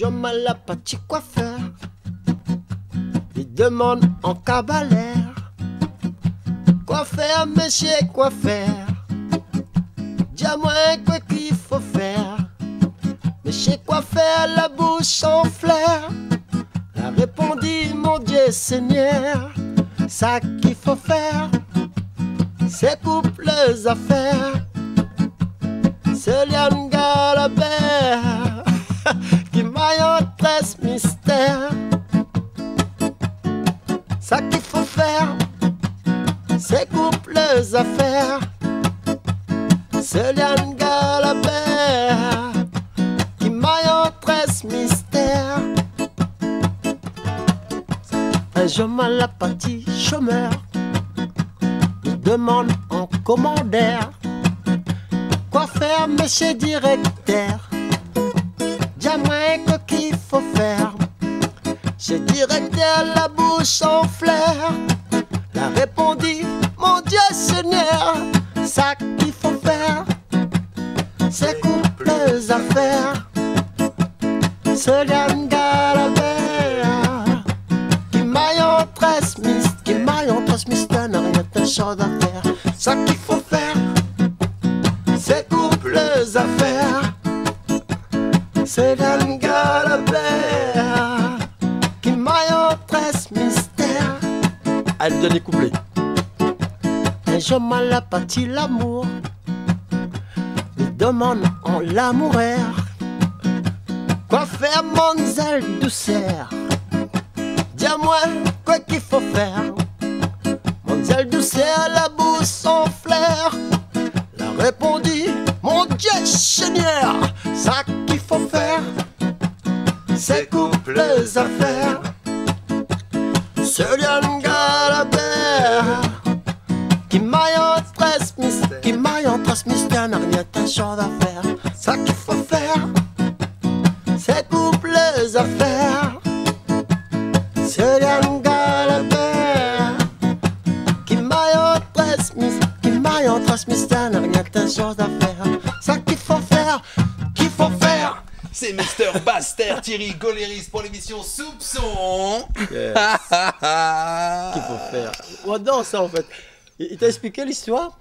Je me la petit coiffeur, il demande en cabalère. Quoi faire, monsieur, quoi faire? Dis-moi quoi qu'il faut faire. Monsieur, quoi faire, la bouche en flair? La répondit, mon Dieu Seigneur, ça qu'il faut faire, c'est couples affaires. C'est Liane Galabert qui maille en 13 mystères. Ça qu'il faut faire, c'est couples affaires. C'est Liane Galabert qui maille en 13 mystères. Un jour mal apathie chômeur, il demande en commandeur. Quoi faire, monsieur directeur? Dis-moi quoi qu'il faut faire. Chez directeur, la bouche en flair. La répondit, mon Dieu Seigneur, ça qu'il faut faire, c'est couples affaires. C'est Liane Galabert qui maille en 13 mystères, n'a rien de chose à faire. Ça qu'il faut faire, c'est couples affaires. C'est Liane Galabert qui maille en 13 mystères. Elle donne les couplets. Un jour mal apathie l'amour, il demande en l'amourère. Quoi faire, mademoiselle douceur? Dis-moi quoi qu'il faut faire. Mademoiselle douceur, la bouche en flair. La répondit, mon Dieu Seigneur, ça qu'il faut faire, c'est couples affaires. C'est Liane Galabert qui maille en 13 mystères, n'a rien de chose à faire. Ça qu'il faut faire, c'est couples affaires. C'est Liane Galabert qui maille en 13 mystères, n'a rien de chose à faire. Ça qu'il faut faire, c'est Mister Baster Thierry Goléris pour l'émission Soupçon. Yes. Qu'il faut faire. On adore ça en fait. Il t'a expliqué l'histoire?